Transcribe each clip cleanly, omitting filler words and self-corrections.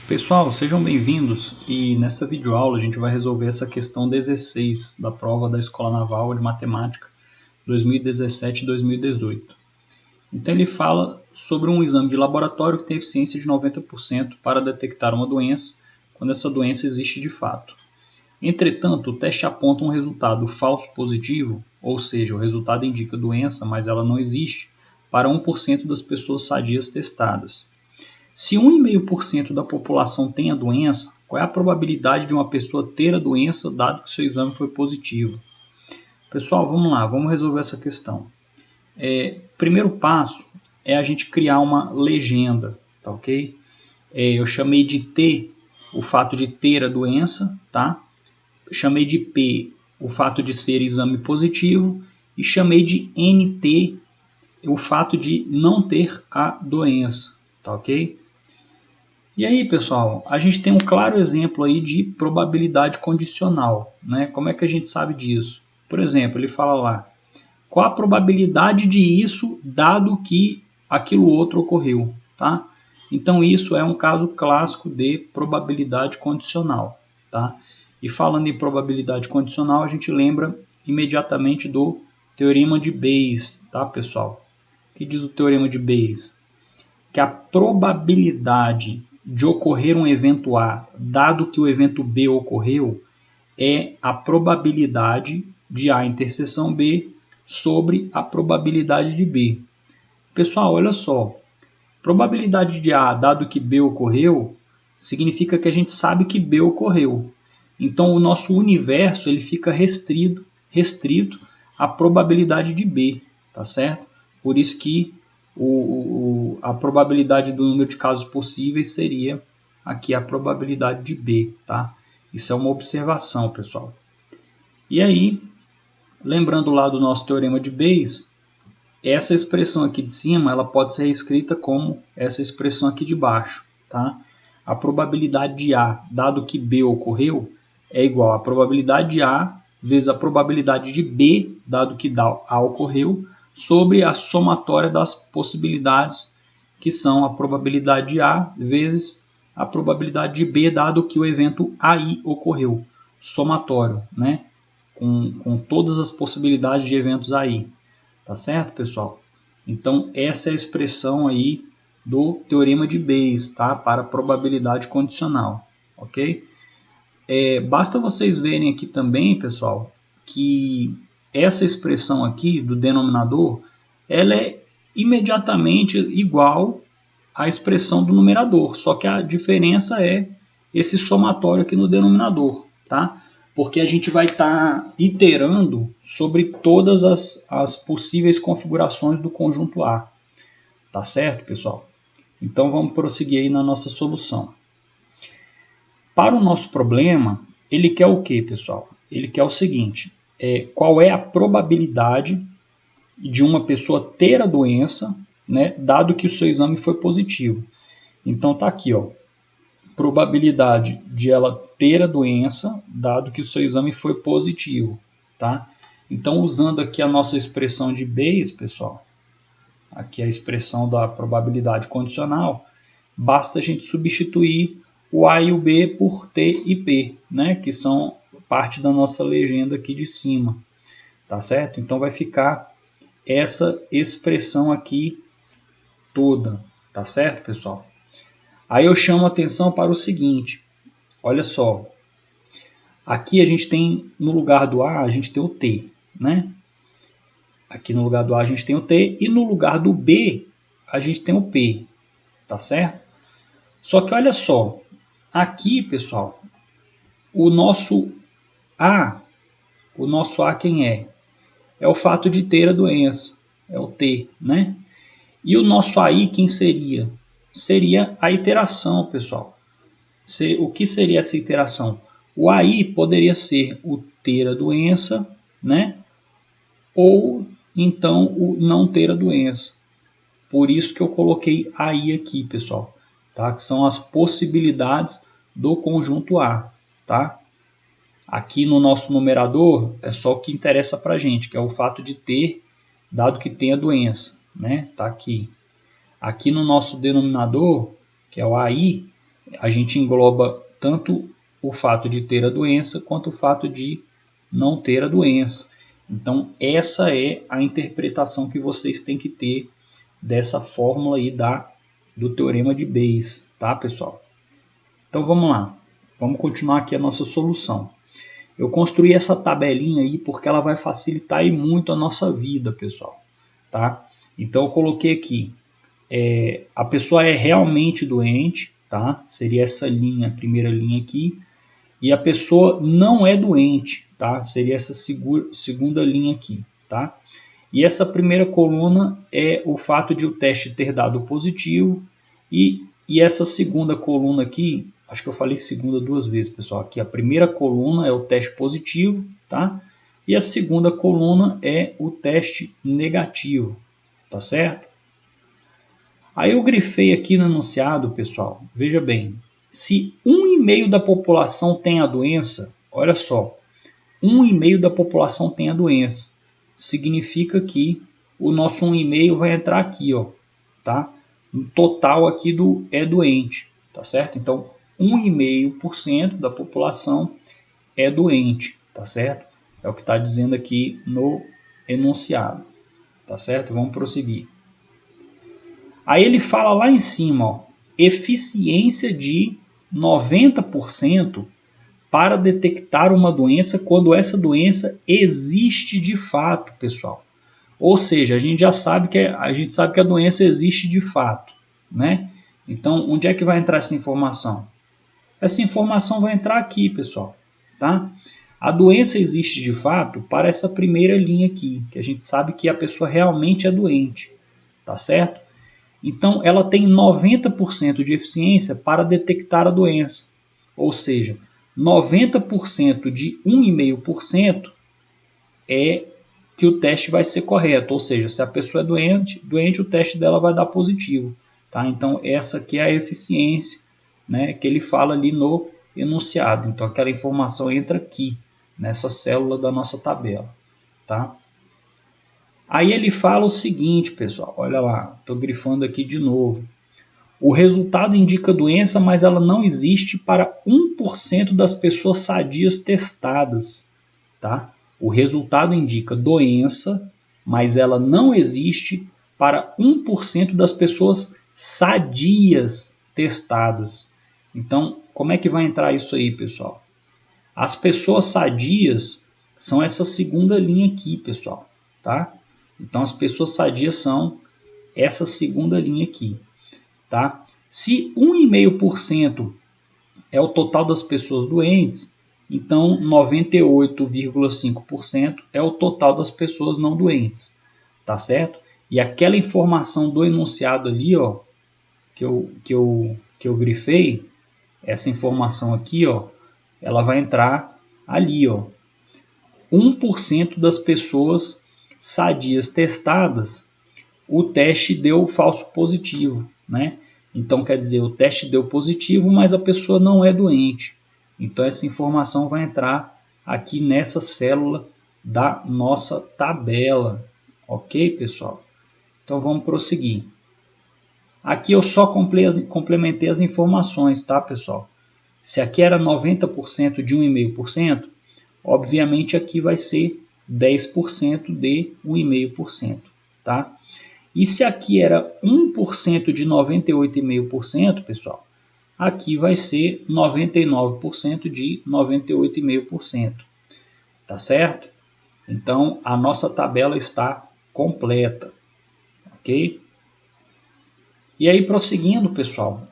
Pessoal, sejam bem-vindos e nessa videoaula a gente vai resolver essa questão 16 da prova da Escola Naval de Matemática 2017-2018. Então ele fala sobre um exame de laboratório que tem eficiência de 90% para detectar uma doença quando essa doença existe de fato. Entretanto, o teste aponta um resultado falso positivo, ou seja, o resultado indica doença, mas ela não existe, para 1% das pessoas sadias testadas. Se 1,5% da população tem a doença, qual é a probabilidade de uma pessoa ter a doença dado que o seu exame foi positivo? Pessoal, vamos lá, vamos resolver essa questão. Primeiro passo é a gente criar uma legenda, tá ok? Eu chamei de T o fato de ter a doença, tá? Chamei de P o fato de ser exame positivo e chamei de NT o fato de não ter a doença, tá ok? E aí, pessoal, a gente tem um claro exemplo aí de probabilidade condicional, né? Como é que a gente sabe disso? Por exemplo, ele fala lá, qual a probabilidade de isso dado que aquilo outro ocorreu, tá? Então, isso é um caso clássico de probabilidade condicional, tá? E falando em probabilidade condicional, a gente lembra imediatamente do teorema de Bayes, tá, pessoal? O que diz o teorema de Bayes? Que a probabilidade de ocorrer um evento A, dado que o evento B ocorreu, é a probabilidade de A interseção B sobre a probabilidade de B. Pessoal, olha só. Probabilidade de A, dado que B ocorreu, significa que a gente sabe que B ocorreu. Então, o nosso universo ele fica restrito à probabilidade de B, tá certo? Por isso que a probabilidade do número de casos possíveis seria aqui a probabilidade de B, tá? Isso é uma observação, pessoal. E aí, lembrando lá do nosso teorema de Bayes, essa expressão aqui de cima ela pode ser escrita como essa expressão aqui de baixo, tá? A probabilidade de A, dado que B ocorreu, é igual a probabilidade de A vezes a probabilidade de B, dado que A ocorreu, sobre a somatória das possibilidades, que são a probabilidade de A vezes a probabilidade de B, dado que o evento AI ocorreu. Somatório, né? Com todas as possibilidades de eventos AI. Tá certo, pessoal? Então, essa é a expressão aí do teorema de Bayes, tá? Para probabilidade condicional, ok? Basta vocês verem aqui também, pessoal, que essa expressão aqui do denominador, ela é imediatamente igual à expressão do numerador, só que a diferença é esse somatório aqui no denominador, tá? Porque a gente vai estar iterando sobre todas as possíveis configurações do conjunto A, tá certo, pessoal? Então vamos prosseguir aí na nossa solução. Para o nosso problema, ele quer o que, pessoal? Ele quer o seguinte, qual é a probabilidade de uma pessoa ter a doença, né, dado que o seu exame foi positivo. Então tá aqui, ó, probabilidade de ela ter a doença, dado que o seu exame foi positivo, tá? Então, usando aqui a nossa expressão de Bayes, pessoal, aqui a expressão da probabilidade condicional, basta a gente substituir o A e o B por T e P, né? Que são parte da nossa legenda aqui de cima, tá certo? Então vai ficar essa expressão aqui toda, tá certo, pessoal? Aí eu chamo a atenção para o seguinte, olha só, aqui a gente tem, no lugar do A, a gente tem o T, né? Aqui no lugar do A a gente tem o T e no lugar do B a gente tem o P, tá certo? Só que olha só, aqui, pessoal, o nosso A quem é? É o fato de ter a doença, é o T, né? E o nosso AI quem seria? Seria a iteração, pessoal. O que seria essa iteração? O AI poderia ser o ter a doença, né? Ou então o não ter a doença. Por isso que eu coloquei AI aqui, pessoal, tá? Que são as possibilidades do conjunto A, tá? Aqui no nosso numerador é só o que interessa para a gente, que é o fato de ter, dado que tem a doença, né? Tá aqui. Aqui no nosso denominador, que é o AI, A gente engloba tanto o fato de ter a doença quanto o fato de não ter a doença. Então, essa é a interpretação que vocês têm que ter dessa fórmula aí do teorema de Bayes, tá, pessoal? Então, vamos lá. Vamos continuar aqui a nossa solução. Eu construí essa tabelinha aí porque ela vai facilitar aí muito a nossa vida, pessoal, tá? Então, eu coloquei aqui, a pessoa é realmente doente, tá? Seria essa linha, a primeira linha aqui. E a pessoa não é doente, tá? Seria essa segunda linha aqui, tá? E essa primeira coluna é o fato de o teste ter dado positivo. E essa segunda coluna aqui, acho que eu falei segunda duas vezes, pessoal. Aqui a primeira coluna é o teste positivo, tá? E a segunda coluna é o teste negativo, tá certo? Aí eu grifei aqui no enunciado, pessoal, veja bem, se 1,5% da população tem a doença, olha só, 1,5% da população tem a doença, significa que o nosso 1,5% vai entrar aqui, ó, tá? No total aqui do é doente, tá certo? Então, 1,5% da população é doente, tá certo? É o que está dizendo aqui no enunciado, tá certo? Vamos prosseguir. Aí ele fala lá em cima, ó, eficiência de 90% para detectar uma doença quando essa doença existe de fato, pessoal. Ou seja, a gente sabe que a doença existe de fato, né? Então, onde é que vai entrar essa informação? Essa informação vai entrar aqui, pessoal, tá? A doença existe de fato para essa primeira linha aqui, que a gente sabe que a pessoa realmente é doente, tá certo? Então, ela tem 90% de eficiência para detectar a doença. Ou seja, 90% de 1,5% é que o teste vai ser correto. Ou seja, se a pessoa é doente, o teste dela vai dar positivo. Tá? Então, essa aqui é a eficiência, né, que ele fala ali no enunciado. Então, aquela informação entra aqui, nessa célula da nossa tabela. Tá? Aí ele fala o seguinte, pessoal, olha lá, estou grifando aqui de novo. O resultado indica doença, mas ela não existe para 1% das pessoas sadias testadas. Tá? O resultado indica doença, mas ela não existe para 1% das pessoas sadias testadas. Então, como é que vai entrar isso aí, pessoal? As pessoas sadias são essa segunda linha aqui, pessoal. Tá? Então, as pessoas sadias são essa segunda linha aqui. Tá? Se 1,5% é o total das pessoas doentes, então 98,5% é o total das pessoas não doentes. Tá certo? E aquela informação do enunciado ali, ó, que eu grifei, essa informação aqui, ó, ela vai entrar ali, ó. 1% das pessoas sadias testadas, o teste deu falso positivo, né? Então, quer dizer, o teste deu positivo, mas a pessoa não é doente. Então, essa informação vai entrar aqui nessa célula da nossa tabela. Ok, pessoal? Então, vamos prosseguir. Aqui eu só complementei as informações, tá, pessoal? Se aqui era 90% de 1,5%, obviamente aqui vai ser 10% de 1,5%, tá? E se aqui era 1% de 98,5%, pessoal, aqui vai ser 99% de 98,5%. Tá certo? Então, a nossa tabela está completa. Ok? E aí, prosseguindo, pessoal,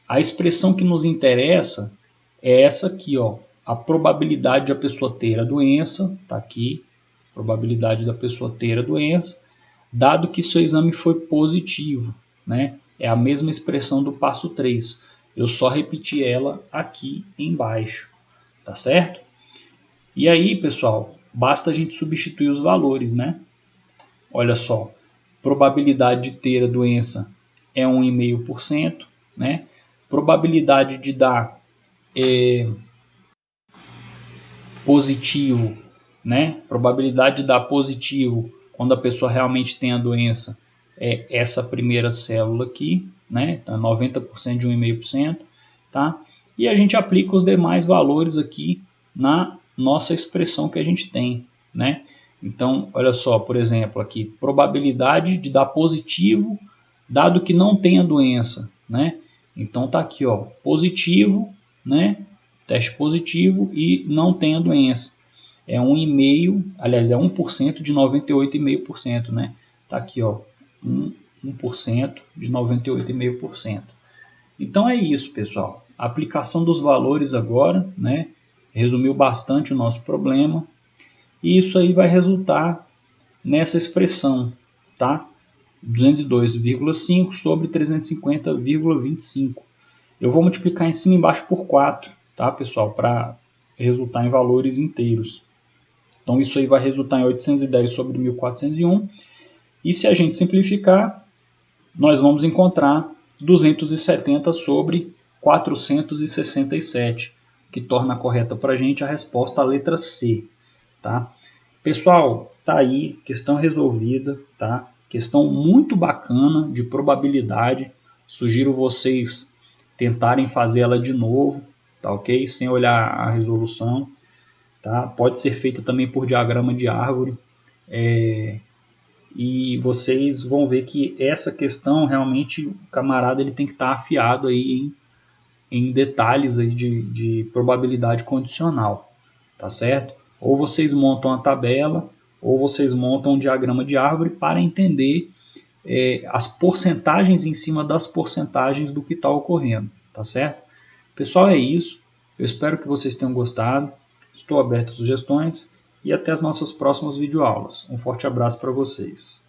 a expressão que nos interessa é essa aqui, ó. A probabilidade da pessoa ter a doença, tá aqui, probabilidade da pessoa ter a doença, dado que seu exame foi positivo, né? É a mesma expressão do passo 3. Eu só repeti ela aqui embaixo, tá certo? E aí, pessoal, basta a gente substituir os valores, né? Olha só, probabilidade de ter a doença é 1,5%, né? Probabilidade de dar positivo, né? Probabilidade de dar positivo quando a pessoa realmente tem a doença é essa primeira célula aqui, né? Então, 90% de 1,5%, tá? E a gente aplica os demais valores aqui na nossa expressão que a gente tem, né? Então, olha só, por exemplo, aqui, probabilidade de dar positivo, dado que não tem a doença, né? Então tá aqui, ó, positivo, né? Teste positivo e não tem a doença. É 1,5%, aliás, é 1% de 98,5%, né? Tá aqui, ó, 1% de 98,5%. Então é isso, pessoal. A aplicação dos valores agora, né? Resumiu bastante o nosso problema. E isso aí vai resultar nessa expressão, tá? 202,5 sobre 350,25. Eu vou multiplicar em cima e embaixo por 4, tá, pessoal? Para resultar em valores inteiros. Então isso aí vai resultar em 810 sobre 1401. E se a gente simplificar, nós vamos encontrar 270 sobre 467, que torna correta para a gente a resposta a letra C, tá? Pessoal, tá aí, questão resolvida, tá? Questão muito bacana de probabilidade. Sugiro vocês tentarem fazer ela de novo, tá ok? Sem olhar a resolução, tá? Pode ser feita também por diagrama de árvore. E vocês vão ver que essa questão realmente o camarada ele tem que estar afiado aí em detalhes aí de probabilidade condicional, tá certo? Ou vocês montam a tabela, ou vocês montam um diagrama de árvore para entender as porcentagens em cima das porcentagens do que está ocorrendo, tá certo? Pessoal, é isso. Eu espero que vocês tenham gostado. Estou aberto a sugestões e até as nossas próximas videoaulas. Um forte abraço para vocês.